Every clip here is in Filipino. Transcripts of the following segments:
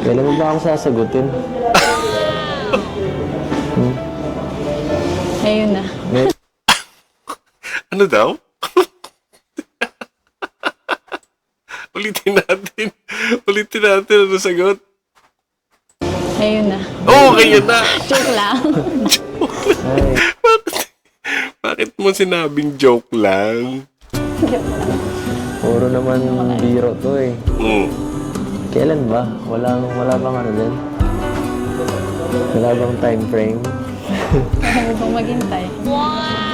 Kailan mo ba ako sasagutin? Ayun na. Ano daw? Ulitin natin. Ulitin natin. Ano sagot? Ayun na. Oo, kaya na. Joke lang. Ay, Bakit mo sinabing joke lang? puro naman biro to eh. Hmm. Kailan ba? Wala bang ano din? Wala bang time frame? Kaya bang maghintay?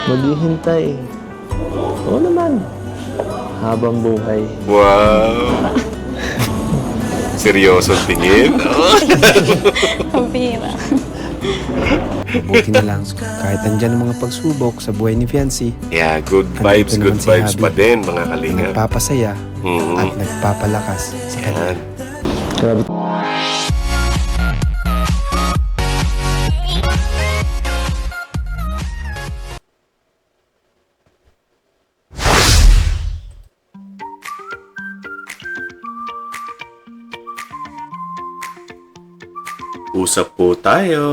Maghihintay. Oo naman. Habang buhay. Wow. Seryoso tingin? Oh. Ang pira. Buti na lang, kahit andyan ang mga pagsubok sa buhay ni Fiancé, Yeah, good Andito vibes naman si pa Javi. din mga kalinga. nagpapasaya Mhm. at nagpapalakas sa kanya. Yan. Grabe. Usap po tayo.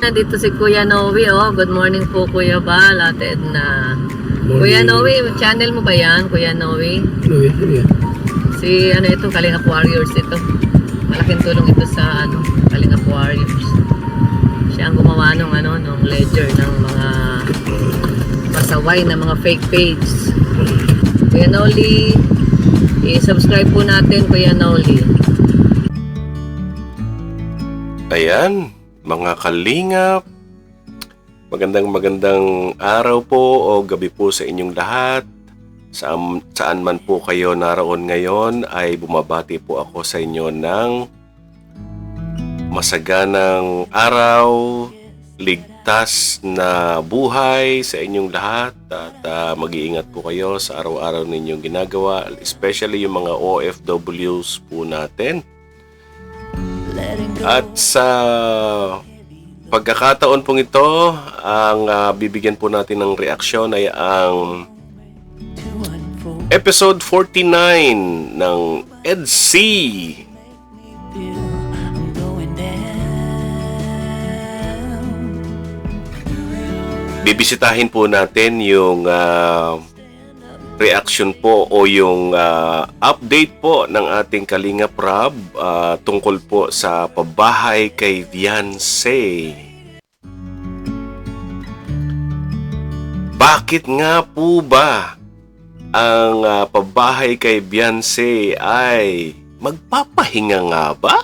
Dito si Kuya Noe, oh. Good morning po, Kuya Bal, Ate Edna. Kuya Noe, channel mo ba yan, Kuya Noe? Si, ano ito, Kalingap Warriors ito. Malaking tulong ito sa, Kalingap Warriors. Siya ang gumawa nung ledger ng mga pasaway na mga fake page. Kuya Noli, i-subscribe po natin, Kuya Noli. Ayan, mga kalingap. Magandang araw po o gabi po sa inyong lahat. Saan man po kayo naroon ngayon ay bumabati po ako sa inyo ng masaganang araw, ligtas na buhay sa inyong lahat at mag-iingat po kayo sa araw-araw ninyong ginagawa, especially yung mga OFWs po natin. At sa pagkakataon pong ito, ang bibigyan po natin ng reaksyon ay ang episode 49 ng EDC. Bibisitahin po natin yung reaction po o yung update po ng ating Kalingap Rob tungkol po sa pabahay kay Fiancé. Bakit nga po ba ang pabahay kay Fiancé ay magpapahinga nga ba?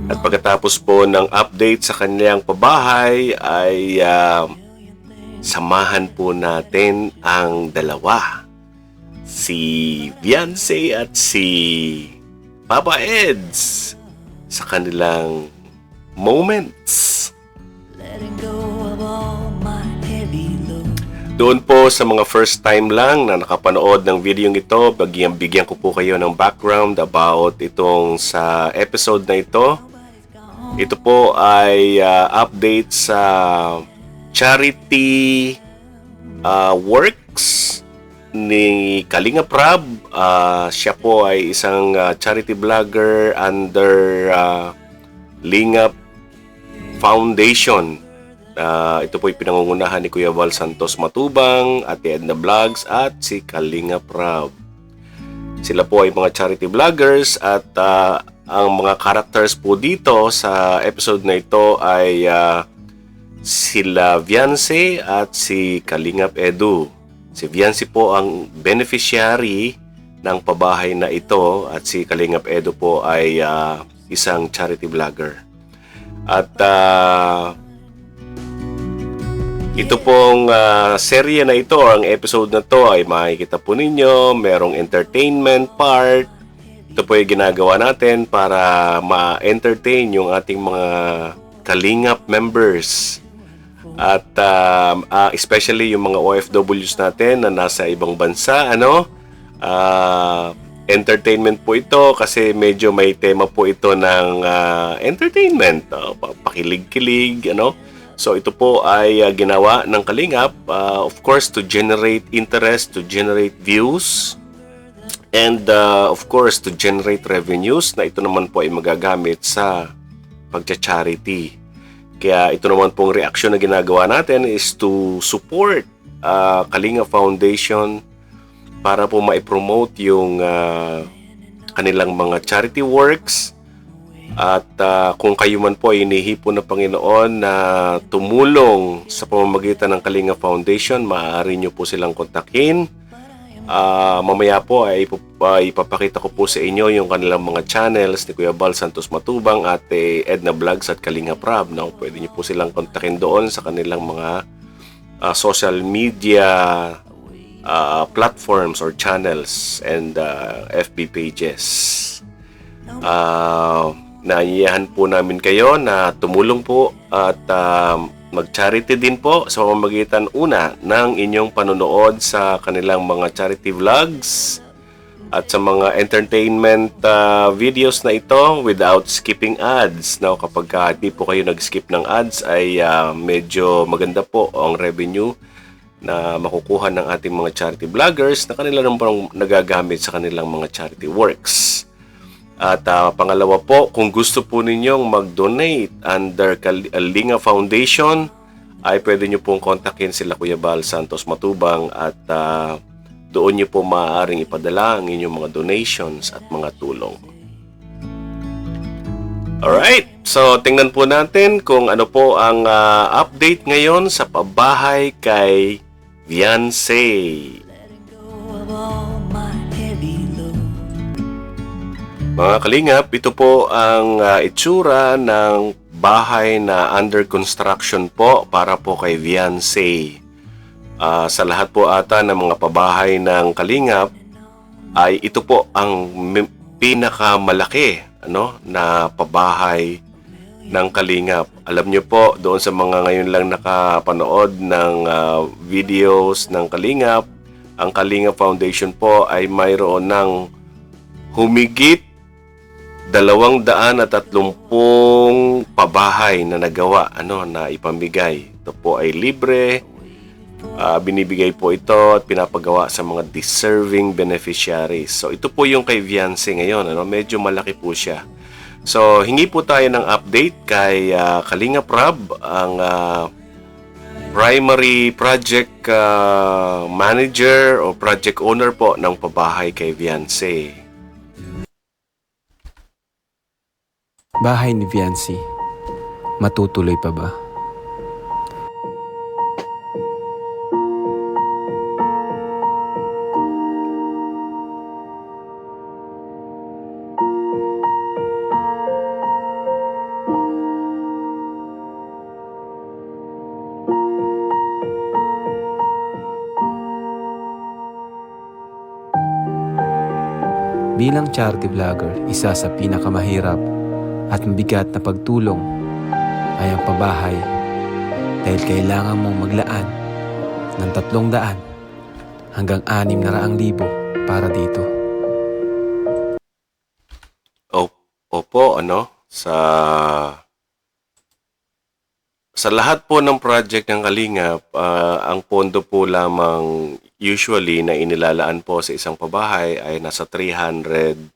At pagkatapos po ng update sa kanilang pabahay ay samahan po natin ang dalawa. Si Fiancé at si Papa Eds sa kanilang moments. Doon po sa mga first time lang na nakapanood ng video ito, bigyan ko po kayo ng background about itong sa episode na ito. Ito po ay update sa charity works ni Kalingap Rob. Siya po ay isang charity vlogger under Lingap Foundation. Ito po ay pinangungunahan ni Kuya Val Santos Matubang, Ate Edna Vlogs at si Kalingap Rob. Sila po ay mga charity vloggers at ang mga characters po dito sa episode na ito ay sila Fiancé at si Kalingap Edu. Si Fiancé po ang beneficiary ng pabahay na ito at si Kalingap Edu po ay isang charity vlogger. At ito pong serye na ito, ang episode na to ay makikita po ninyo, merong entertainment part. Ito po yung ginagawa natin para ma-entertain yung ating mga Kalingap members. At especially yung mga OFWs natin na nasa ibang bansa, entertainment po ito kasi medyo may tema po ito ng entertainment, pakilig-kilig, So ito po ay ginawa ng Kalingap, of course, to generate interest, to generate views, and of course, to generate revenues na ito naman po ay magagamit sa pagcha-charity. Kaya ito naman pong reaksyon na ginagawa natin is to support Kalinga Foundation para po ma-promote yung kanilang mga charity works. At kung kayo man po ay inihipon ng Panginoon na tumulong sa pamamagitan ng Kalinga Foundation, maaari nyo po silang kontakin. Mamaya po ay ipapakita ko po sa inyo yung kanilang mga channels ni Kuya Bal Santos Matubang at Edna Vlogs at Kalinga Prab. No? Pwede nyo po silang kontakin doon sa kanilang mga social media platforms or channels and FB pages. Naiyahan po namin kayo na tumulong po at mag-charity din po sa pamamagitan una ng inyong panonood sa kanilang mga charity vlogs at sa mga entertainment videos na ito without skipping ads. Now, kapag hindi po kayo nag-skip ng ads ay medyo maganda po ang revenue na makukuha ng ating mga charity vloggers na kanila naman nagagamit sa kanilang mga charity works. At pangalawa po, kung gusto po ninyong mag-donate under Kalinga Foundation, ay pwede nyo pong kontakin sila Kuya Bal Santos Matubang at doon nyo po maaaring ipadala ang inyong mga donations at mga tulong. Alright, so tingnan po natin kung ano po ang update ngayon sa pabahay kay Viancy. Mga Kalingap, ito po ang itsura ng bahay na under construction po para po kay Viancy. Sa lahat po ata ng mga pabahay ng Kalingap, ay ito po ang pinakamalaki na pabahay ng Kalingap. Alam nyo po, doon sa mga ngayon lang nakapanood ng videos ng Kalingap, ang Kalingap Foundation po ay mayroon ng humigit 230 pabahay na nagawa na ipamigay. Ito po ay libre. Binibigay po ito at pinapagawa sa mga deserving beneficiaries. So ito po yung kay Viancy ngayon. Medyo malaki po siya. So hingi po tayo ng update kay Kalinga Prab, ang primary project manager o project owner po ng pabahay kay Viancy. Bahay ni Viancy, matutuloy pa ba? Bilang charity vlogger, isa sa pinakamahirap at mabigat na pagtulong ay ang pabahay dahil kailangan mong maglaan ng 300 hanggang 600,000 para dito. Opo, sa lahat po ng project ng Kalingap, ang pondo po lamang usually na inilalaan po sa isang pabahay ay nasa 300.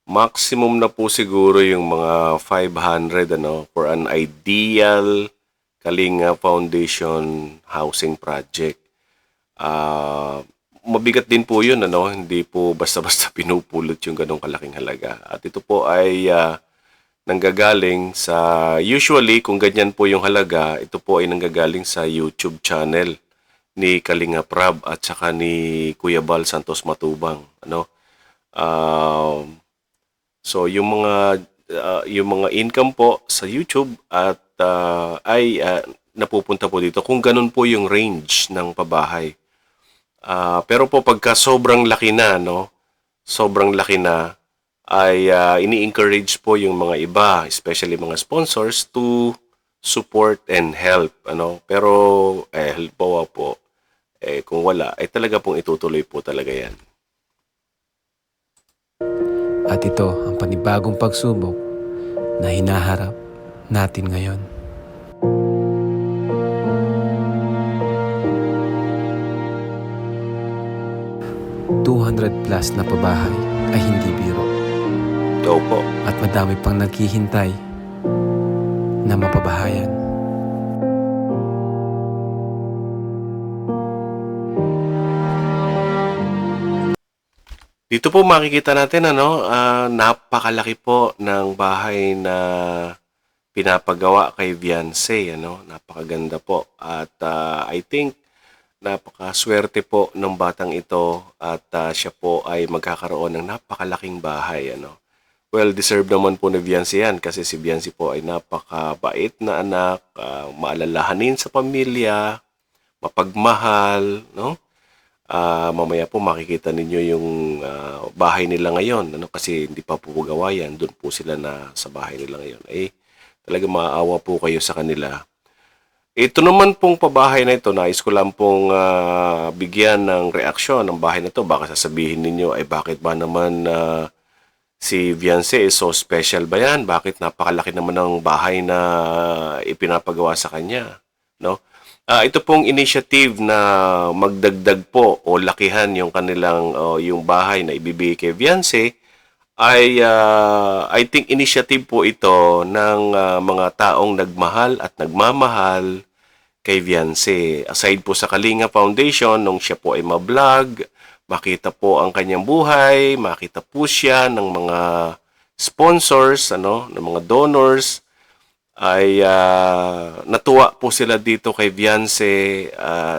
Maximum na po siguro yung mga 500 for an ideal Kalinga Foundation housing project. Mabigat din po yun, hindi po basta-basta pinupulot yung ganong kalaking halaga. At ito po ay nanggagaling sa, usually kung ganyan po yung halaga, ito po ay nanggagaling sa YouTube channel ni Kalinga Prab at saka ni Kuya Bal Santos Matubang. So yung mga income po sa YouTube at ay napupunta po dito kung ganun po yung range ng pabahay. Pero po pagka sobrang laki na, ay ini-encourage po yung mga iba, especially mga sponsors, to support and help. Pero halimbawa po, kung wala, ay talaga pong itutuloy po talaga yan. At ito ang panibagong pagsubok na hinaharap natin ngayon. 200 plus na pabahay ay hindi biro. Daw po. At madami pang naghihintay na mapabahayan. Dito po makikita natin napakalaki po ng bahay na pinapagawa kay Viance, napakaganda po. At I think napakaswerte po ng batang ito at siya po ay magkakaroon ng napakalaking bahay, Well, deserve naman po ni Viance yan kasi si Viance po ay napakabait na anak, maalalahanin sa pamilya, mapagmahal, mamaya po makikita ninyo yung bahay nila ngayon, kasi hindi pa po gawa yan, doon po sila na sa bahay nila ngayon. Talaga maaawa po kayo sa kanila. Ito naman pong pabahay na ito, nais ko lang pong bigyan ng reaksyon ng bahay na ito. Baka sasabihin ninyo, bakit ba naman si Viance is so special ba yan? Bakit napakalaki naman ng bahay na ipinapagawa sa kanya? Ito pong initiative na magdagdag po o lakihan yung kanilang yung bahay na ibibigay kay Viance ay I think initiative po ito ng mga taong nagmahal at nagmamahal kay Viance. Aside po sa Kalinga Foundation, nung siya po ay ma-vlog, makita po ang kanyang buhay, makita po siya ng mga sponsors, ng mga donors, ay natuwa po sila dito kay Viance.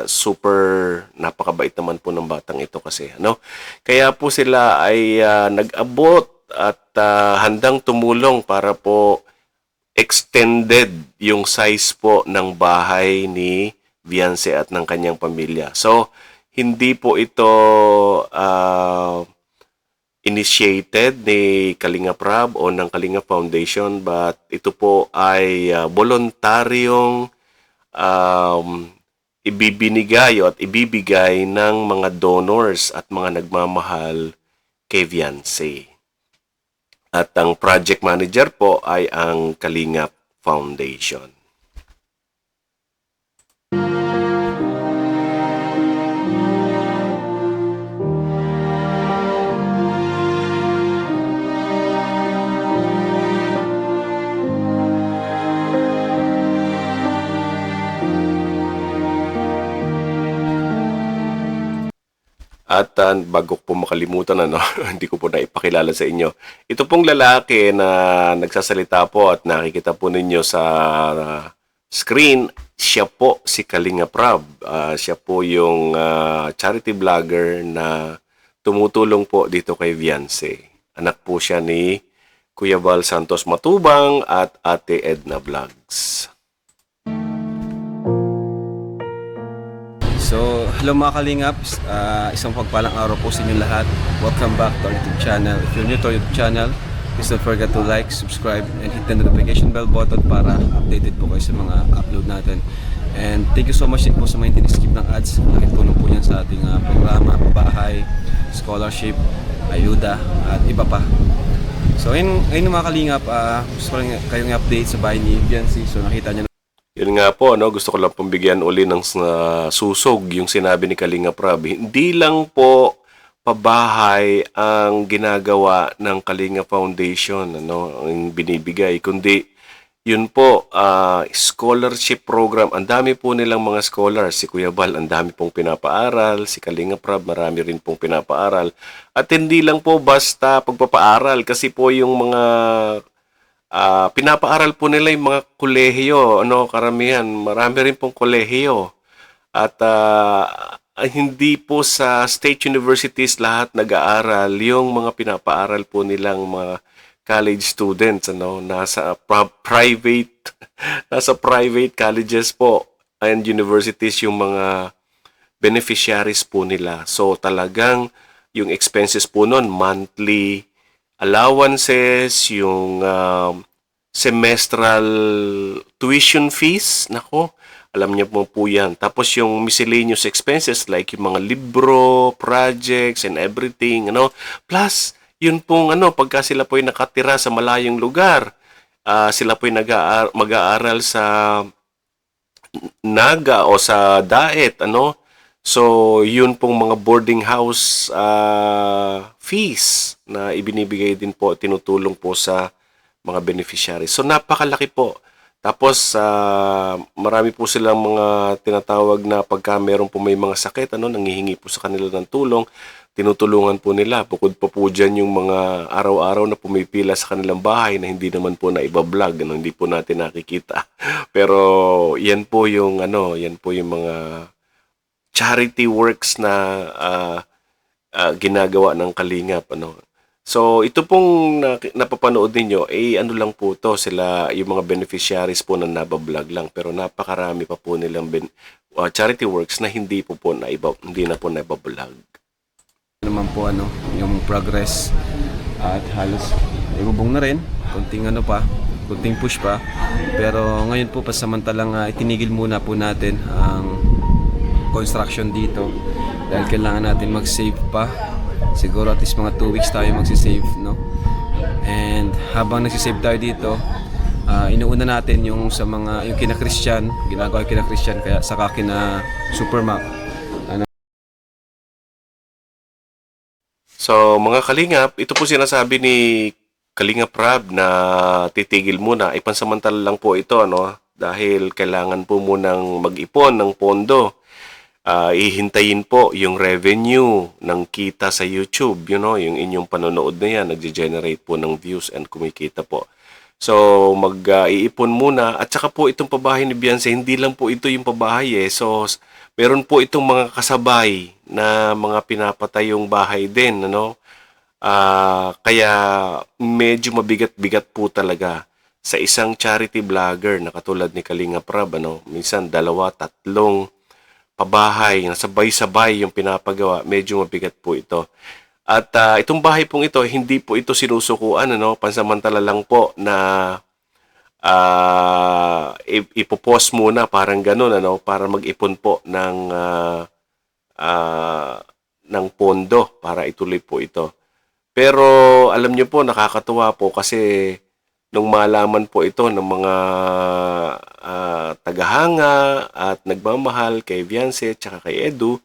Super napakabait naman po ng batang ito kasi, Kaya po sila ay nag-abot at handang tumulong para po extended yung size po ng bahay ni Viance at ng kanyang pamilya. So, hindi po ito initiated ni Kalinga Prab o ng Kalinga Foundation, but ito po ay voluntaryong ibibinigay at ibibigay ng mga donors at mga nagmamahal kay Viance. At ang project manager po ay ang Kalinga Foundation. At bago ko po makalimutan, hindi ko po na ipakilala sa inyo. Ito pong lalaki na nagsasalita po at nakikita po ninyo sa screen, siya po si Kalinga Prab. Siya po yung charity vlogger na tumutulong po dito kay Viance. Anak po siya ni Kuya Val Santos Matubang at Ate Edna Vlogs. So, hello mga Kalingaps, isang pagpalang araw po sa inyo lahat. Welcome back to our YouTube channel. If you're new to our YouTube channel, please don't forget to like, subscribe, and hit the notification bell button para updated po kayo sa mga upload natin. And thank you so much din po sa mga hindi skip ng ads. Laking tulong po yan sa ating programa, bahay, scholarship, ayuda, at iba pa. So, ayun mga Kalingap, gusto ko lang kayong update sa bahay ni Viance. So, nakita niyo. Yun nga po, gusto ko lang pambigyan uli ng susog yung sinabi ni Kalinga Prab. Hindi lang po pabahay ang ginagawa ng Kalinga Foundation, ang binibigay, kundi yun po, scholarship program. Ang dami po nilang mga scholars. Si Kuya Val, ang dami pong pinapaaral. Si Kalinga Prab, marami rin pong pinapaaral. At hindi lang po basta pagpapaaral, kasi po yung mga pinapaaral po nila yung mga kolehiyo, karamihan, marami rin pong kolehiyo. At hindi po sa state universities lahat nag-aaral, yung mga pinapaaral po nilang mga college students, nasa private nasa private colleges po and universities yung mga beneficiaries po nila. So talagang yung expenses po nun, monthly allowances, yung semestral tuition fees, alam niyo po yan. Tapos yung miscellaneous expenses like yung mga libro, projects, and everything, Plus, yun pong pagka sila po'y nakatira sa malayong lugar, sila po'y mag-aaral sa Naga o sa Daet, So, yun pong mga boarding house fees na ibinibigay din po, tinutulong po sa mga beneficiaries. So, napakalaki po. Tapos, marami po silang mga tinatawag na pagka meron po may mga sakit, nanghihingi po sa kanila ng tulong, tinutulungan po nila. Bukod pa po dyan yung mga araw-araw na pumipila sa kanilang bahay na hindi naman po na iba-vlog, hindi po natin nakikita. Pero, yan po yung mga charity works na ginagawa ng Kalingap. So, ito pong napapanood ninyo, lang po to, sila, yung mga beneficiaries po na nabablog lang. Pero napakarami pa po nilang charity works na hindi na po nabablog. Naman po yung progress at halos ibubong na rin, konting push pa. Pero ngayon po pasamantalang itinigil muna po natin ang construction dito dahil kailangan natin mag-save pa. Siguro at least mga 2 weeks tayo magsisave, And habang nagsisave tayo dito, inuuna natin yung kina-Christian, ginagawa yung kina-Christian kaya saka kina Supermac. So, mga Kalingap, ito po sinasabi ni Kalingap Rab na titigil muna. Ipansamantala lang po ito, dahil kailangan po munang mag-ipon ng pondo. Ihintayin po yung revenue ng kita sa YouTube, yung inyong panonood na yan, nagge-generate po ng views and kumikita po. So, mag-iipon muna. At saka po itong pabahay ni Beyonce, hindi lang po ito yung pabahay So, meron po itong mga kasabay na mga pinapatayong bahay din, kaya medyo mabigat-bigat po talaga sa isang charity vlogger na katulad ni Kalingap Rab, minsan 2, 3 pabahay na sabay-sabay yung pinapagawa, medyo mabigat po ito. At itong bahay pong ito, hindi po ito sinusukuan, pansamantala lang po na ipopost muna, parang ganun, para mag-ipon po ng pondo para ituloy po ito. Pero alam nyo po, nakakatuwa po kasi nung malaman po ito ng mga tagahanga at nagmamahal kay Beyonce at saka kay Edu,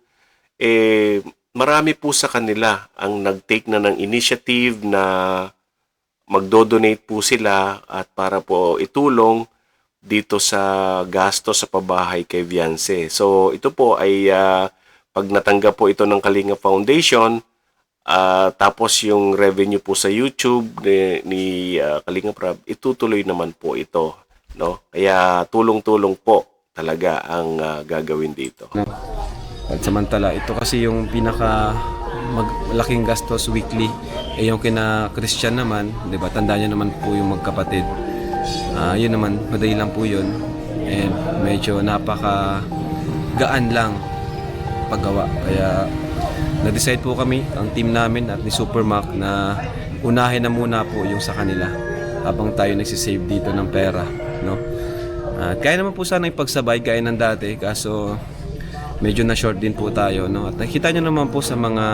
marami po sa kanila ang nag-take na ng initiative na magdo-donate po sila at para po itulong dito sa gasto sa pabahay kay Beyonce. So ito po ay pag natanggap po ito ng Kalinga Foundation, tapos yung revenue po sa YouTube ni Kalingap Rab, itutuloy naman po ito, Kaya tulong-tulong po talaga ang gagawin dito. At samantala, ito kasi yung malaking gastos weekly. Yung kina-Christian naman, 'di ba? Tandaan niyo naman po yung magkapatid. Yun naman, madali lang po yun. And medyo napaka-gaan lang paggawa. Kaya na-decide po kami, ang team namin at ni Supermac, na unahin na muna po yung sa kanila habang tayo nagsisave dito ng pera, At kaya naman po sana ipagsabay gaya ng dati, kaso medyo na short din po tayo, At nakita nyo naman po sa mga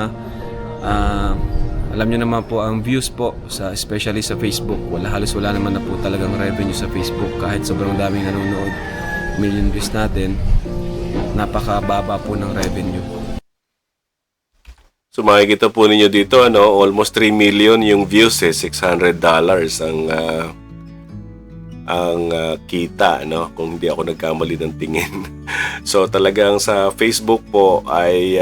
alam nyo naman po ang views po especially sa Facebook, halos wala naman na po talagang revenue sa Facebook kahit sobrang daming nanonood, million views natin, napakababa po ng revenue. So makikita po ninyo dito, almost 3 million yung views, $600 ang kita, kung hindi ako nagkamali ng tingin. So talagang sa Facebook po ay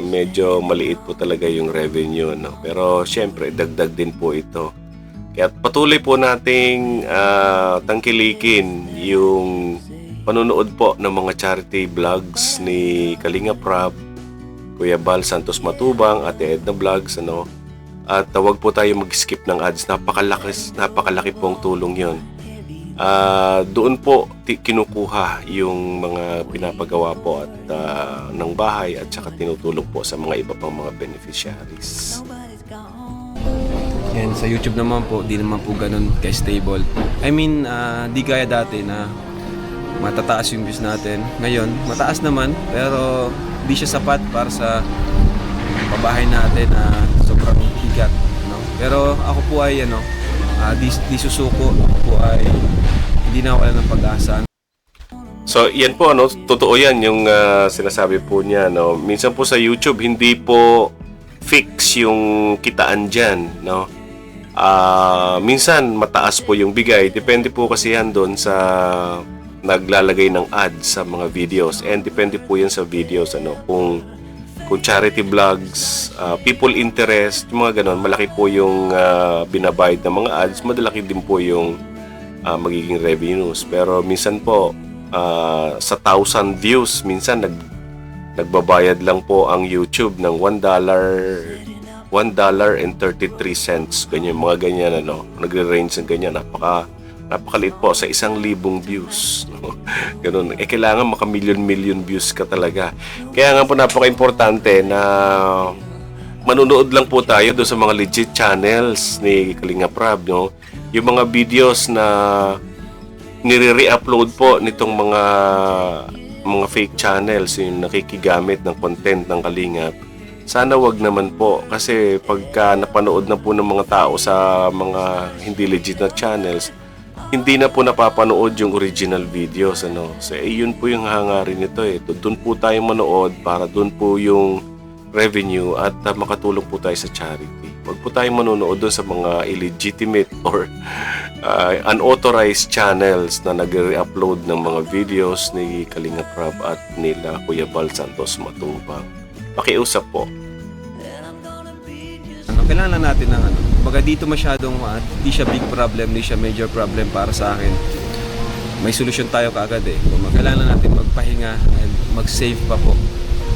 medyo maliit po talaga yung revenue, Pero syempre dagdag din po ito. Kaya patuloy po nating tangkilikin yung panonood po ng mga charity vlogs ni Kalingap Rab, Kuya Bal Santos Matubang, Ate Edna Vlogs, At huwag po tayo mag-skip ng ads. Napakalaki pong tulong 'yon. Doon po kinukuha yung mga pinapagawa po at ng bahay at saka tinutulong po sa mga iba pang mga beneficiaries. And sa YouTube naman po, di naman po ganun ka-stable. I mean, di gaya dati na matataas yung views natin. Ngayon, mataas naman, pero di siya sapat para sa pabahay natin na sobrang bigat, Pero ako po ay di susuko. Ako po ay hindi na wala ng pag-asa. So, yan po, ano, totoo yan yung sinasabi po niya. No? Minsan po sa YouTube, hindi po fix yung kitaan dyan. No? Minsan, mataas po yung bigay. Depende po kasi yan doon sa naglalagay ng ads sa mga videos. And depende po yan sa videos. Ano? Kung charity vlogs, people interest, yung mga ganon, malaki po yung binabayad ng mga ads. Madalaki din po yung magiging revenues. Pero minsan po, sa 1,000 views, minsan nagbabayad lang po ang YouTube ng $1.33. Ganyan, mga ganyan, ano, nagre-range ng ganyan. Napakaliit po sa 1,000 views. No? Ganun. Kailangan maka-million views ka talaga. Kaya nga po napaka-importante na manunood lang po tayo doon sa mga legit channels ni Kalinga Prab. No? Yung mga videos na nire-re-upload po nitong mga fake channels, yung nakikigamit ng content ng Kalingap, sana wag naman po, kasi pagka napanood na po ng mga tao sa mga hindi legit na channels, hindi na po napapanood yung original videos, ano. So yun po yung hangarin nito eh. Doon po tayo manood para doon po yung revenue at makatulong po tayo sa charity. Wag po tayong manonood doon sa mga illegitimate or unauthorized channels na nag-re-upload ng mga videos ni Kalinga Prab at nila Kuya Bal Santos Matubang. Pakiusap po. Kailangan lang natin ng baga dito masyadong hindi siya big problem, hindi siya major problem para sa akin. May solusyon tayo kaagad eh. Kailangan lang natin magpahinga and mag-save pa po,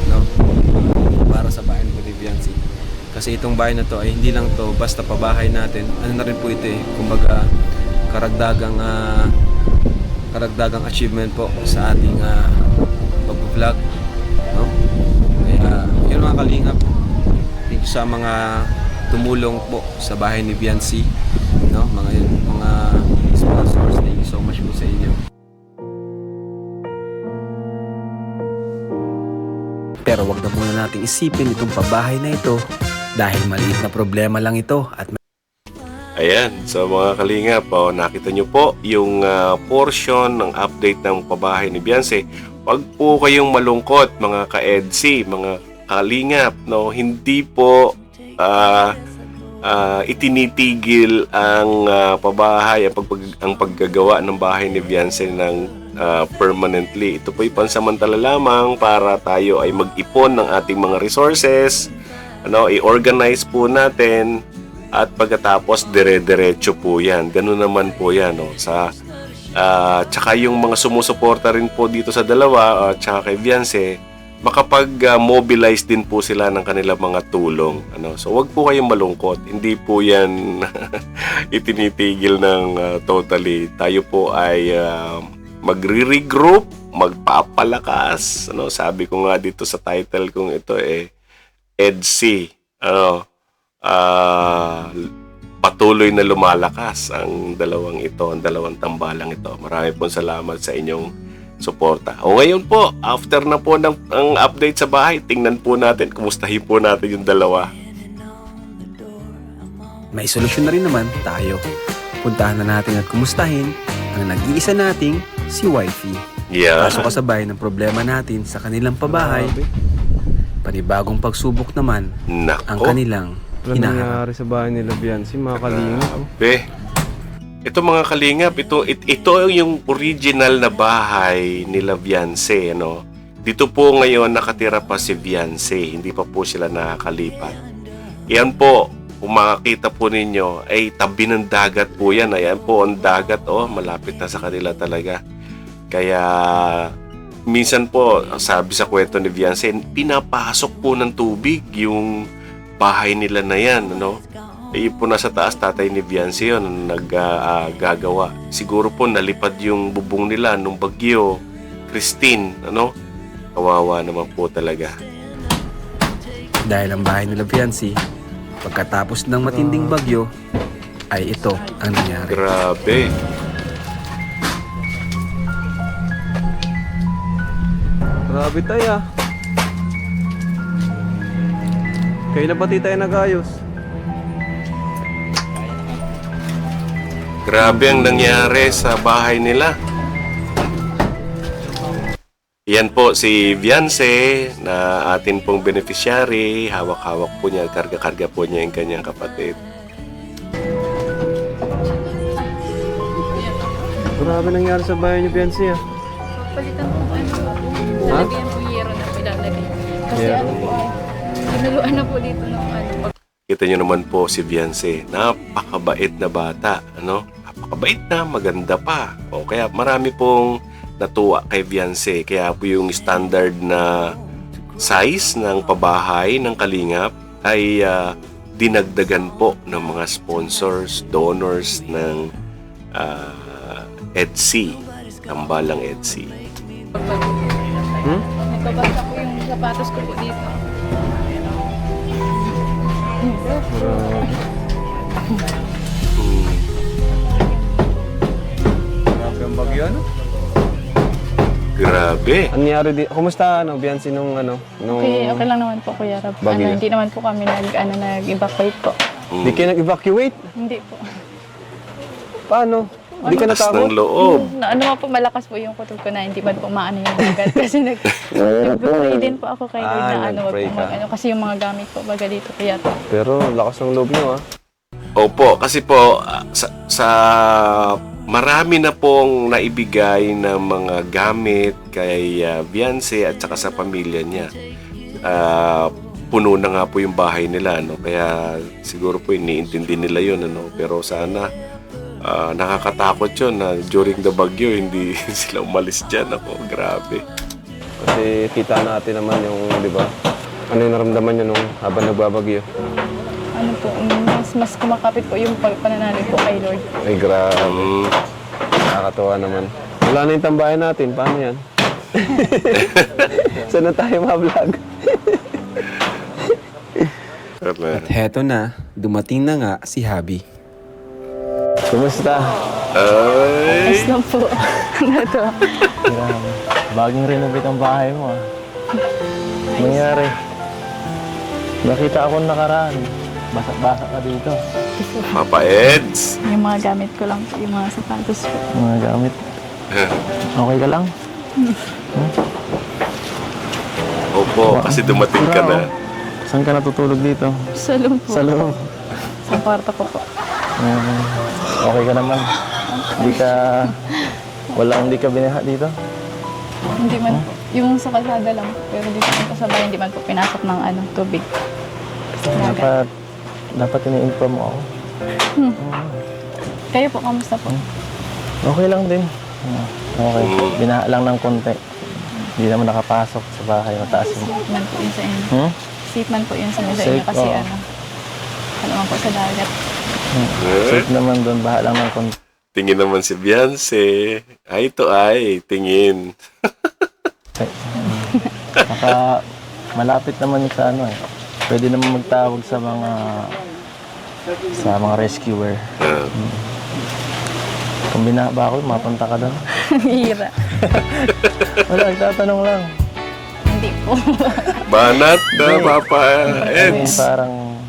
no? Para sa bahay ni Viviancy. Kasi itong bahay na to ay hindi lang to basta pabahay natin. Ano na rin po ito eh, kumbaga karagdagang achievement po sa ating pag-vlog, no? Kaya yun mga Kalingap, thank you sa mga tumulong po sa bahay ni Viancy, no? Mga sponsors, thank you so much po sa inyo. Pero wag na muna nating isipin itong pabahay na ito dahil maliit na problema lang ito at Ayan, so mga Kalingap, nakita nyo po yung portion ng update ng pabahay ni Viancy. Wag po kayong malungkot mga ka-EDC, mga Kalingap, no? Hindi po itinitigil ang pabahay, ang paggagawa ng bahay ni Viancy ng permanently. Ito po ay pansamantala lamang para tayo ay mag-ipon ng ating mga resources, ano, i-organize po natin at pagkatapos dire-diretso po yan. Ganun naman po yan, no? Tsaka yung mga sumusuporta rin po dito sa dalawa, tsaka kay Viancy, makapag-mobilize din po sila ng kanilang mga tulong. Ano? So wag po kayong malungkot. Hindi po yan itinitigil ng totally. Tayo po ay magre-regroup, magpapalakas. Ano? Sabi ko nga dito sa title kong ito EDC. Ano? Patuloy na lumalakas ang dalawang tambalang ito. Marami pong salamat sa inyong suporta. O ngayon po, after na po ng update sa bahay, tingnan po natin, kumustahin po natin yung dalawa. may solusyon na rin naman tayo. Puntahan na natin at kumustahin ang nag-iisa nating si Wifey. Yeah. Kaso kasabay ng problema natin sa kanilang pabahay, panibagong pagsubok naman ang kanilang Ano nangyari sa bahay nila Viancy, mga Kalingap? Ito mga Kalingap, ito yung original na bahay nila Viancy, ano? Dito po ngayon nakatira pa si Viancy, hindi pa po sila nakakalipat. Yan po, kung makakita po ninyo, ay tabi ng dagat po yan. Ayan po ang dagat, malapit na sa kanila talaga. Kaya minsan po, sabi sa kwento ni Viancy, pinapasok po ng tubig yung bahay nila na yan, ano? Po nasa taas, tatay ni Viancy yun naggagawa. Siguro po nalipad yung bubong nila nung bagyo Christine, ano? Kawawa naman po talaga. Dahil ang bahay nila Viancy, pagkatapos ng matinding bagyo, ay ito ang nangyari. Grabe. Grabe tayo. Kailan pati tayo nag-ayos? Grabe ang nangyari sa bahay nila. Yan po si Viance na atin pong beneficiary. Hawak-hawak po niya, karga-karga po niya yung kanyang kapatid. Grabe nangyari sa bahay niyo, Biancy ah. Palitan po lalagyan po yero na po ilalagay. Kasi ano po ay, ginuluan na po dito ng ano. Kita nyo naman po si Viance, napakabait na bata, ano? Napakabait na, maganda pa. O kaya marami pong natuwa kay Viance. Kaya po yung standard na size ng pabahay ng Kalingap ay dinagdagan po ng mga sponsors, donors ng EDSI, tambalang EDSI. Nagbabasa po yung sapatos ko po dito. Grabe ang bagyo, ano? Grabe. Ano nangyari di? Kumusta, ano, Biancy, nung, ano, nung... Okay lang naman po, Kuya Rab. Bagyo. Hindi naman po kami nag-evacuate po. Di kayo nag-evacuate? Hindi po. Paano? Di ka Lakas natakot? ng loob. Ano man po, malakas po yung kutob ko na hindi man po maano yung dagat. Kasi nag-pray din po ako kay Lord na ano, wag nag-pray po ka. ano. Kasi yung mga gamit po baga dito, Kuya Rab. Pero lakas ng loob niyo, ah. Opo, kasi po sa marami na pong naibigay ng mga gamit kay Viance at saka sa pamilya niya. Puno na nga po yung bahay nila, no? Kaya siguro po iniintindi nila yun, ano? Pero sana nakakatakot yun na during the bagyo hindi sila umalis dyan. Ako, grabe. Kasi kita natin naman yung, di ba? Ano yung naramdaman niyo nung habang nagbabagyo? Ano po, mas kumakapit po yung pananalig po kay Lord. Ay, grabe. Nakakatuwa naman. Wala na yung tambayan natin. Paano yan? Saan na tayo ma-vlog? At heto na, dumating na nga si Habi. Kumusta? Ay! Yes lang po. Ano to? Grabe. Bagong renovate ang bahay mo ah. Nangyari. Nakita ako nakaraan. Basak-basak ka dito. Papa Eds! Yung mga gamit ko lang po, yung mga sapatos ko. Mga gamit. Okay ka lang? Opo, kasi dumating ka na. Saan ka natutulog dito? Sa loob po. Sa loob. Sa kwarto ko po. Okay ka naman. Hindi ka binaha dito? Hindi man po. Yung sa kalsada lang. Pero dito po sa bahay, hindi man po pinasok ng ano, tubig. Dagat. Dapat ini-inform mo ako. Kayo po, kamusta po? Okay lang din. Okay. Binaha lang ng konti. Hindi naman nakapasok sa bahay. Mataas yung... Safe man po yun sa inyo. Safe man po yun sa inyo Safe, kasi oo. ano man po sa dagat. Safe naman doon. Baha lang ng konti. Tingin naman si Viance. Ay, ito ay. Tingin. Saka malapit naman yung sa ano eh. Pwede naman magtawag sa mga rescuer. Kung binaha ba ako, mapunta ka doon. Hira. Wala, itatanong lang. Hindi po. Banat na, Papa Ayun, Eds. parang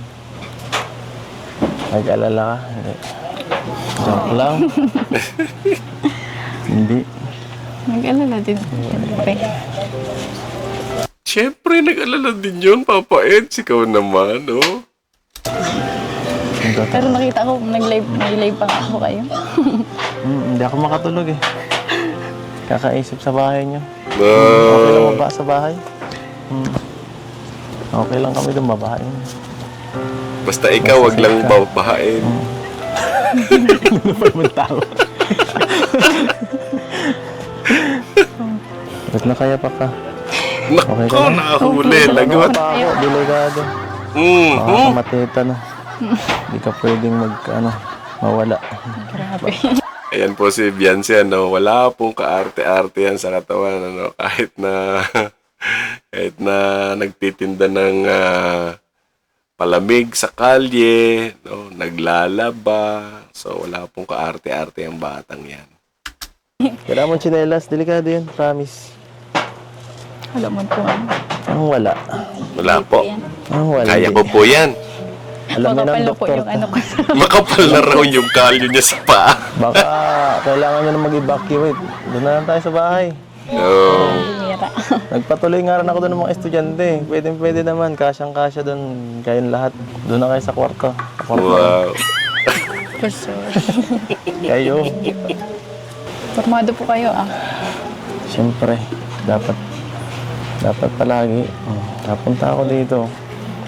nag-alala ka. Hindi. Joke lang. Hindi. Nag-alala din. Siyempre. Siyempre, nag-alala din yun, Papa Eds. Ikaw naman, oh. Pero nakita ko, may live pa nga ako kayo. Hindi ako makatulog eh. Kakaisip sa bahay niyo. No. Okay lang ba sa bahay? Okay lang kami doon babae. Basta ikaw, wag lang babahain. Ano pa naman tao? Ba't nakayapa ka? Nako, Okay ka lang? nakahuli. Lagot. Pa ako, delikado. Baka matita na. Hindi ka pwedeng mawala. Grabe. Ayan po si Viance, ano, wala pong kaarte-arte yan sa katawan, ano, kahit na nagtitinda ng palamig sa kalye, no, naglalaba, so wala pong kaarte-arte ang batang yan. Kailangan mo tsinelas, delikado yan, promise. Alam mo po. Anong wala? Wala po. Anong wala? Kaya ko po yan. Alam niya ng Makapal po doktor. yung ano ko sa... Makapal na raw yung kalyo niya sa paa. Baka kailangan niya na mag-evacuate. Doon na lang tayo sa bahay. Oh. Hindi pera. Nagpatuloy nga rin ako doon ng mga estudyante. Pwede naman. Kasyang-kasya doon. Kayong lahat. Doon na kayo sa kwarto. Wow. For sure. Kayo. Formado po kayo ah. Siyempre. Dapat palagi. Napunta ako dito.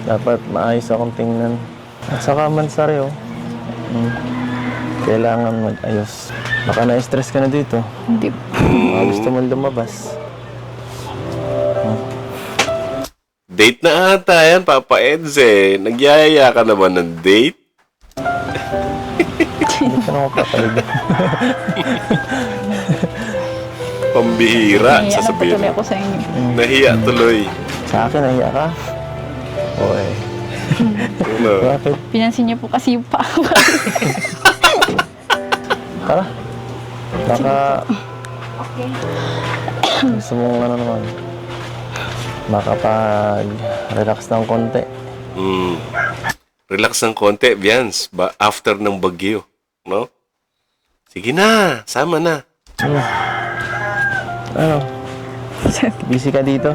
Dapat maayos akong tingnan. At saka Mansari, kailangan mag-ayos. Baka na-stress ka na dito. Hindi. Gusto mo lumabas. Date na ata yan, Papa Eds eh. Nagyayaya ka naman ng date. Hindi ka naman papaligan. Pambihira, Naiya na po sasabihin. tuloy ako sa inyo. Nahiya tuloy. Sa akin, nahiya ka? Oy. Ano? Bakit? Pinansin niyo po kasi yung pa ako. Tara. Baka... Gusto mong ano naman. Makapag-relax ng konti. Relax ng konti, Vians. After ng bagyo. No? Sige na, sama na. Ano? Busy ka dito?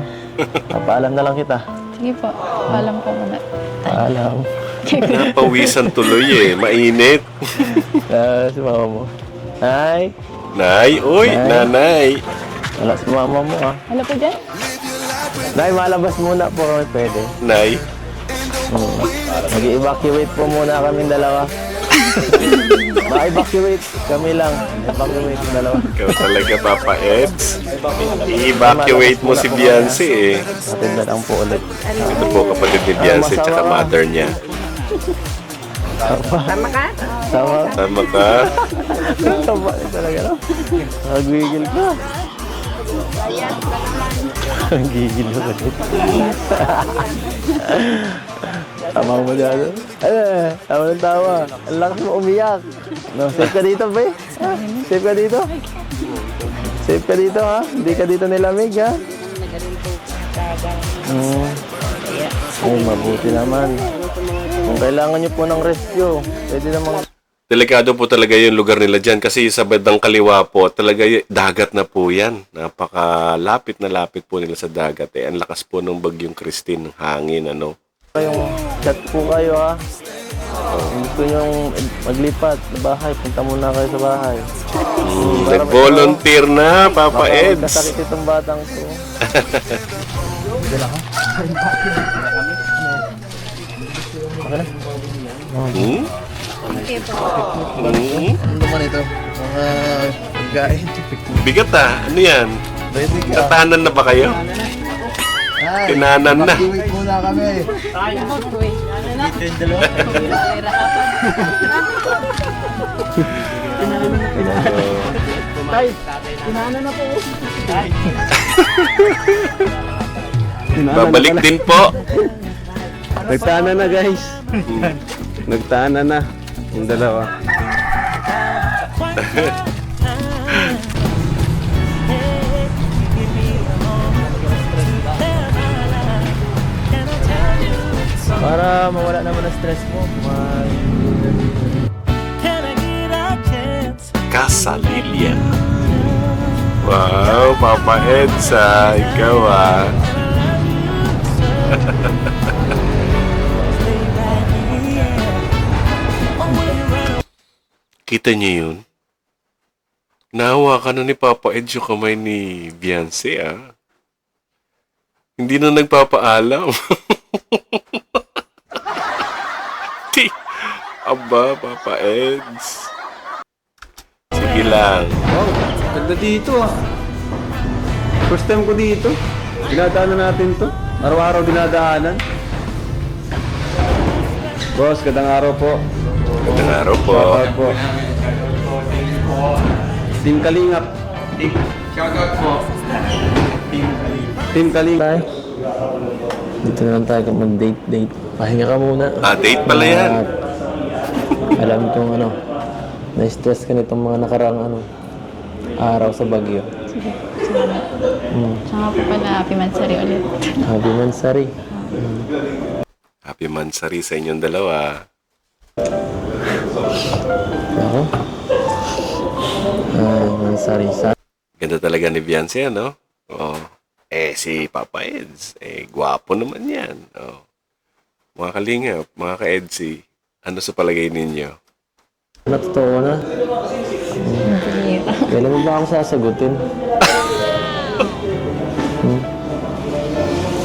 Papaalam na lang kita. Sige po, alam ko muna. Paalam. Napawisan tuloy eh. Mainit. Si mama mo. Nay! Nay, uy, Nay. nanay. Wala si mama mo Wala po dyan? Nay, malabas muna po kami pwede. Nay. Mag-evacuate po muna kami dalawa. Ma-evacuate kami lang. Evacuate yung dalawa. Ikaw talaga, Papa Eds. I-evacuate mo si Beyonce eh. Atid na lang po ulit. Ito po kapatid ni Beyonce tsaka mother niya. Sama. Tama ka? Tama ka talaga, no? Nagwigil ka. Nagigil ka ulit. Tama mo dyan. Tama ng tawa. Ang lakas mo umiyak. No, safe ka dito, ba? Safe ka dito? Safe ka dito, ha? Hindi ka dito nilamig, ha? Ay, mabuti naman. Kung kailangan nyo po ng rescue, pwede namang... Delikado po talaga yung lugar nila dyan kasi sa bandang kaliwa po, talaga dagat na po yan. Napakalapit na lapit po nila sa dagat eh. Ang lakas po ng bagyong Christine, ng hangin, ano. Yung chat po kayo, ha? Kung gusto nyo maglipat sa bahay, punta muna kayo sa bahay. Nag-volunteer na, Papa Baka Eds. kasakit itong batang to. Hmm? Ano naman ito? Mga pagkain. Bigat ah. Ano yan? Pwede ka. Tatanan na ba kayo? Tinanan na. Kiwit muna kami. Babalik din po. Nagtana na guys. Nagtana na. Yung dalawa. Para mawala naman ang stress mo. Casa Lilia. Wow, Papa Eds ah. Ikaw ah. Kita niyo yun? Nahawa ka na ni Papa Eds yung kamay ni Beyonce ah. Hindi na nagpapaalam. Aba, Papa Eds. Sige lang. Wow, ganda dito ah. First time ko dito. Dinadaanan natin to. Araw-araw dinadaanan. Boss, gandang araw po. Magandang araw po. Shoutout po. Team Kalingap. Shoutout po. Team Kalingap. Tayo. Dito na lang tayo kung mag-date. Pahinga ka muna. Ah, date pala yan. At alam kong na-stress ka nitong mga nakaraang araw sa Baguio. Sige, salamat. Tsaka po pala, Happy Mansari ulit. Happy Mansari. Happy Mansari sa inyong dalawa. Ako? Mansari sa... Ganda talaga ni Beyonce, ano? Oh. Si Papa Eds, gwapo naman yan. Oh. Mga kalingap, mga ka-Edsy, ano sa palagay ninyo? Totoo na. Kailan mo ba ako sasagutin?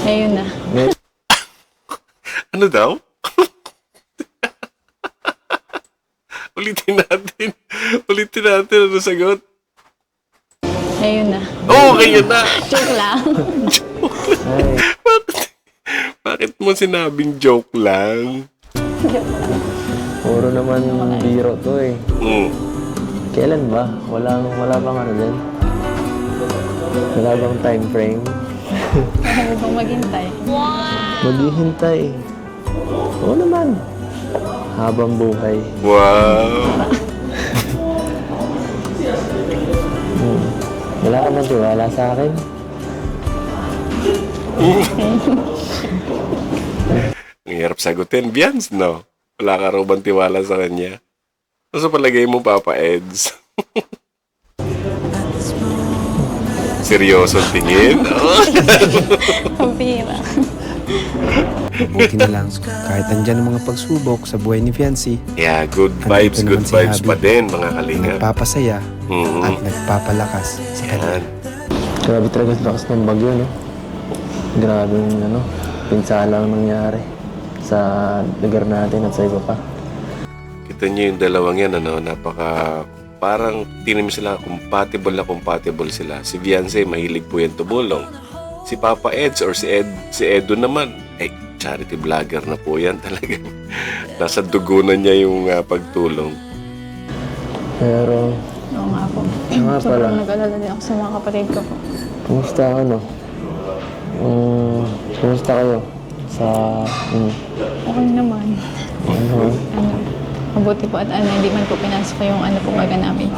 Ayun na. Ano daw? Ulitin natin. Ano sagot? Ayun na. Oh, kayo na. Joke lang. Bakit mo sinabing joke lang? Puro naman biro to eh. Kailan ba? Wala bang ano din? Wala bang time frame? Ano bang maghintay? Maghihintay. Oo naman. Habang buhay. Wow. Wala ka bang tiwala sa akin? Ang hirap sagutin. Bians, no? Wala ka raw bang tiwala sa kanya? Ano sa palagay mo, Papa Eds? Seryoso tingin? Pampira. Buti na lang, kahit andyan ang mga pagsubok sa buhay ni Fiancé, Yeah, good Andito vibes naman si pa Javi. din, mga kalingap. nagpapasaya Mhm. at nagpapalakas sa kanya. Yan. Grabe talaga sa lakas ng bagyo, no? Grabe yung pinsala ang nangyari sa lugar natin at sa iba pa. Kita niyo yung dalawang yan, parang tinim sila, compatible sila. Si Fiancé, mahilig po yan tumulong. Si Papa Eds or si Edo naman, charity vlogger na po yan talaga. Nasa dugo na niya yung pagtulong. Pero, Oo nga po. nga pala. Sobrang nag-alala din ako sa mga kapatid ko po. kumusta kumusta kayo sa, Okay naman. ano, Mabuti po at hindi man po pinasok yung po baga namin.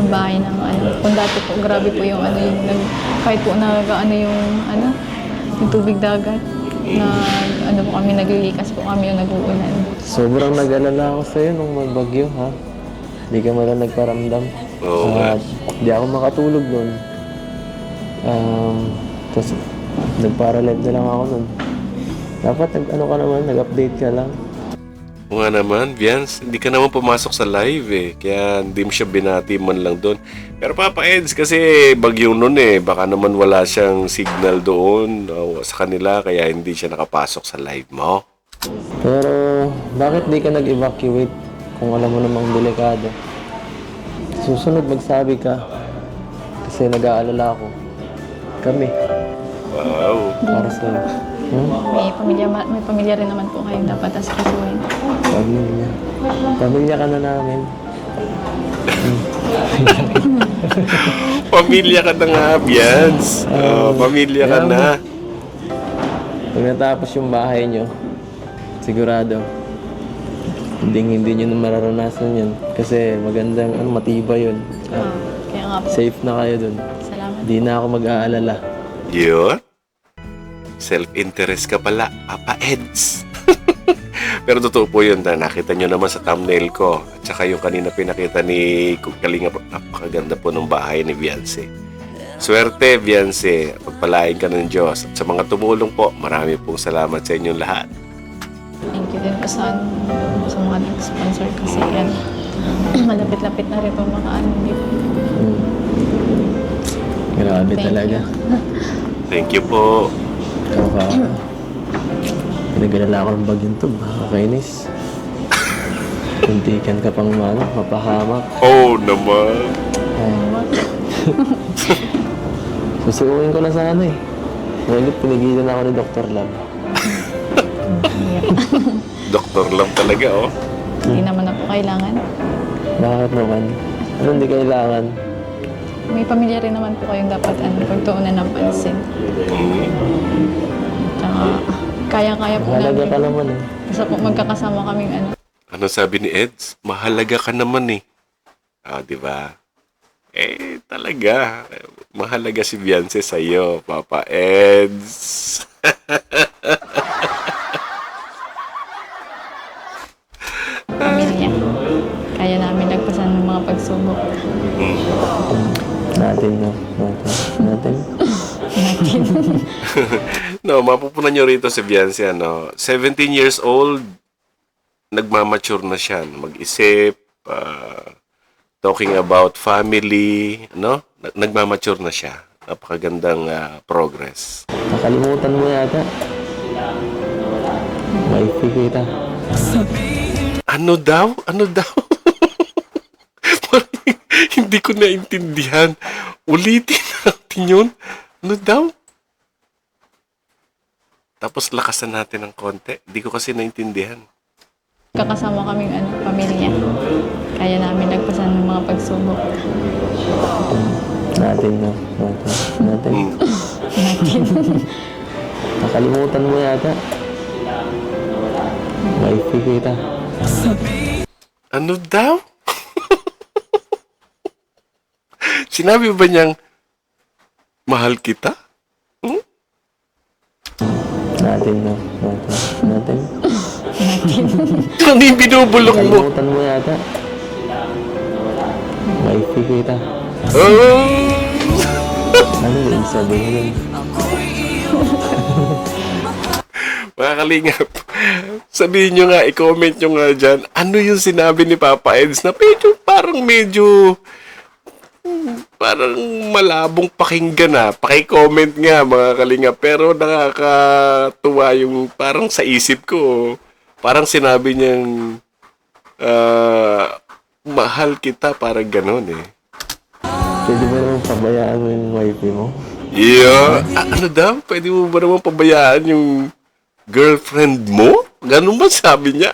Yung bahay ng Kung dati po, grabe po yung kahit po yung tubig dagat. Po kami, naglilikas po kami yung nag-uulan. sobrang nag-alala ako sa'yo nung may bagyo, ha? Hindi ka man nagparamdam. Oo nga. Di ako makatulog nun. Tapos, nagparalive na lang ako nun. Dapat nag-update ka lang. O nga naman, Vians, hindi ka naman pumasok sa live kaya hindi mo siya binati man lang doon. Pero Papa Eds, kasi bagyo nun baka naman wala siyang signal doon sa kanila kaya hindi siya nakapasok sa live mo. Pero, bakit di ka nag-evacuate kung alam mo namang delikado? Susunod magsabi ka. Kasi nag-aalala ako. Kami. Wow. Para sa'yo. May pamilya rin naman po kayong dapat asikasuhin. Pamilya. Pamilya ka na namin. Pamilya ka na nga, Vians. Pamilya ka na. Pag natapos yung bahay nyo, sigurado, hindi nyo na mararanasan yun. Kasi magandang, matibay yun. Kaya nga po, Safe na kayo dun. salamat. Di na ako mag-aalala. Yun. Self-interest ka pala, Papa Eds. Pero totoo po yun na nakita nyo naman sa thumbnail ko. At saka yung kanina pinakita ni Kalinga, napakaganda po ng bahay ni Fiancé. Swerte, Fiancé. Pagpalain ka ng Diyos. At sa mga tumulong po, marami pong salamat sa inyong lahat. Thank you din po sa mga nag-sponsor kasi malapit-lapit na rin po dito. Grabe Thank talaga. Thank you po. Pinag-alala ko ng bagyong to. Makakainis. Kuntikan ka pang mapahamak. Oh, naman. Susuuin ko na sana Ngayon, pinigilan ako ni Dr. Lab. Doktor lang talaga, Hindi naman na po kailangan. Bakit naman? Ano hindi kailangan? May pamilya rin naman po kayong dapat pagtuunan ng pansin. Tsaka, kaya-kaya po Mahalaga namin. ka naman Basta po magkakasama kaming Ano sabi ni Eds? Mahalaga ka naman di ba? Talaga. Mahalaga si Fiancé sa'yo, Papa Eds. pamilya. Kaya namin nagpasan ng mga pagsubok. Natin. Natin. kasama nyo rito si Beyonce, 17 years old, nagmamature na siya, mag-isip, talking about family, nagmamature na siya. Napakagandang progress. Nakalimutan mo yata. Wifey kita. Ano daw? Parang hindi ko naintindihan. Ulitin natin yun. Ano daw? Tapos lakasan natin ng konti. Hindi ko kasi naintindihan. Kakasama kaming pamilya. Kaya namin nagpasan ng mga pagsubok. Natin. Nakalimutan mo yata. Wifey kita. Ano daw? Sinabi ba niyang mahal kita? Natin. Ano yung binubulok mo? Nakalimutan mo yata. Wifey kita. Oh! Ano yung sabihin? Mga kalingap, sabihin nyo nga, i-comment nyo nga dyan, ano yung sinabi ni Papa Eds na medyo parang malabong pakinggan na. Paki-comment nga mga kalingap, pero nakakatuwa yung parang sa isip ko, parang sinabi niyang mahal kita, parang ganon eh. Pwede ba naman pabayaan mo yung wifey mo? Yeah. Ano daw? Pwede mo ba naman pabayaan yung girlfriend mo? Ganun ba sabi niya?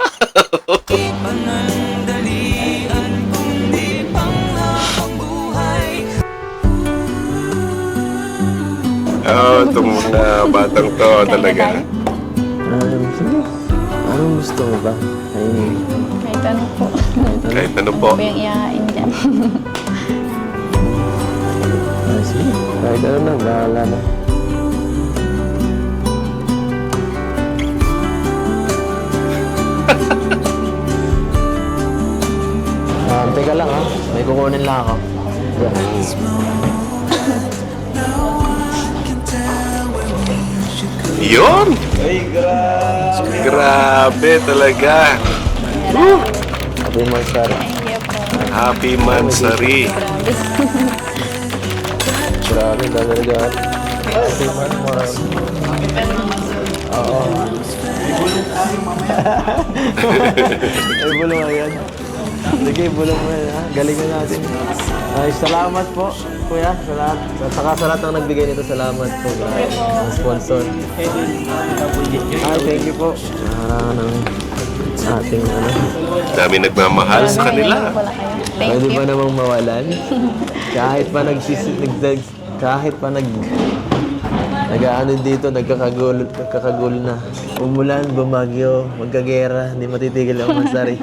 Itong mga batang to talaga. Sige. Anong gusto mo ba? Kahit ano po. Kahit ano po. Ano ba yung iyahain dyan? Sige. Kahit ano na, bahala na. Teka lang ha. May kukunin lang ako. Yun! Grabe talaga. Happy Mansari. Happy Mansari. Grabe, dami regalo. Happy Mansari. Oo. Ay, bulong mo yan. Sige, bulong mo yan ha. Galingan natin. Ay, salamat po, kuya. Salamat. Saka sa lahat ng nagbigay nito, salamat po. Ang sponsor. Ay, thank you po. Ng ating Dami nagmamahal sa kanila. Wala kayo. Thank pwede you. ba namang mawalan? Kahit pa nag-ano dito, nagkakagulo na. Umulan, bumagyo, magkagera, hindi matitigil ang Mansari.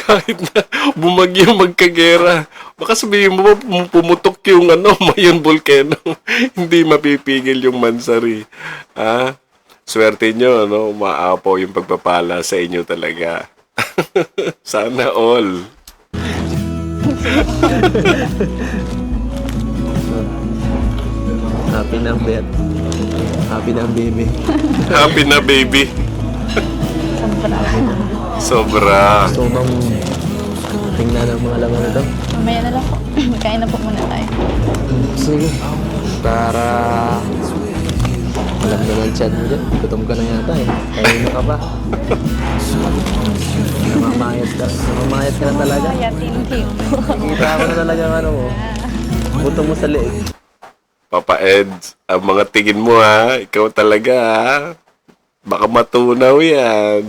Kahit na bumagyo magkagera. Baka sabihin mo pumutok yung Mayon Volcano. Hindi mapipigil yung Mansari. Swerte nyo, umaapaw yung pagpapala sa inyo talaga. Sana all. Happy na bet. Happy na baby. Happy na baby. Sobra. So bang tingnan ang mga laman nito? Mamaya na lang po. Kain na po muna tayo. Sige. Para alam naman chat mo dyan. Gutom ka na yata eh. Kainin ka pa. Namamayat ka na talaga. Kaya hindi po. Kita ko na talaga mo. Gutom mo sa liig. Papa Eds, ang mga tingin mo ikaw talaga baka matunaw yan.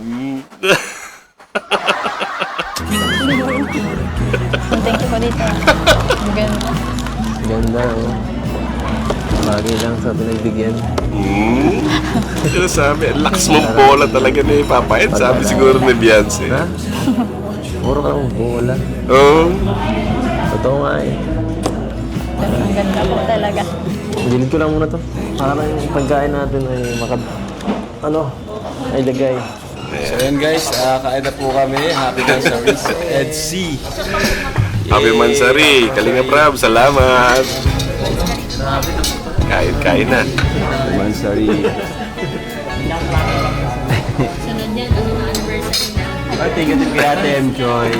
Thank you po dito. Ang ganda. Ganda bagay lang sa pinagbigyan. Ano sabi? Ang lakas mong bola talaga ni Papa Eds. Sabi siguro ni Beyonce. Ha? Puro ka ng bola. Oo. Totoo nga eh. Ang ganda po talaga. Bilid ko lang muna to. Para yung pagkain natin ay ay lagay. So yan guys, kain na po kami. Happy Mansari Ed C. Happy Mansari. Kalinga Prab. Salamat. Kain na. Mansari. Sunod yan, ano na anniversary na. Ay, thank you din kay Ate Joy.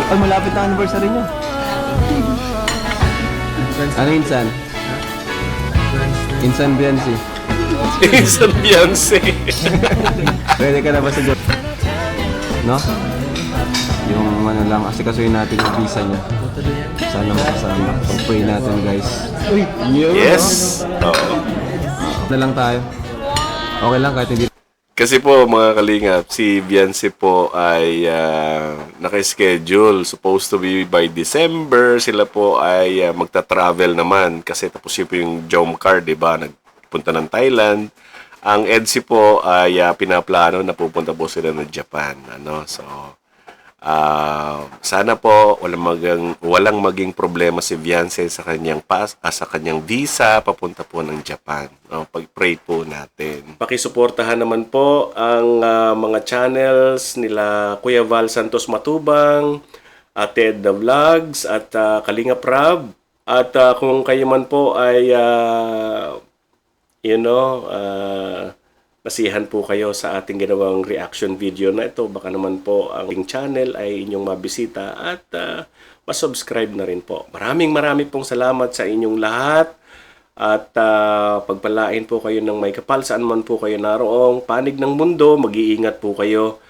Ay, malapit na anniversary niya. Ano insan? Insan Biansi. Sa Beyonce. Pwede ka na ba sa job? No? Yung ano lang, asikasuhin natin yung visa niya. Sana makasama. Pag-pray natin, guys. Yes. Oo. Na lang tayo. Okay lang kahit hindi. Kasi po mga kalingap, si Beyonce po ay naka-schedule. Supposed to be by December. Sila po ay magta-travel naman. Kasi tapos yun po yung Jom Car, diba? Nagpunta ng Thailand. Ang EDSI po ay pinaplano na pupunta po sila ng Japan. Ano? So, sana po walang maging problema si Beyonce sa kanyang visa papunta po ng Japan. No, pag-pray po natin. Pakisuportahan naman po ang mga channels nila Kuya Val Santos Matubang, Ted the Vlogs at Kalinga Prab. At kung kayo man po ay nasihan po kayo sa ating ginawang reaction video na ito. Baka naman po ang channel ay inyong mabisita at masubscribe na rin po. Maraming pong salamat sa inyong lahat at pagpalain po kayo ng may kapal saan man po kayo naroong panig ng mundo. Mag-iingat po kayo.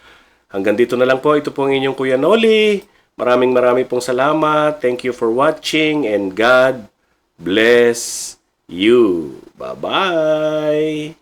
Hanggang dito na lang po. Ito po ang inyong Kuya Noli. Maraming pong salamat. Thank you for watching and God bless you. Bye-bye!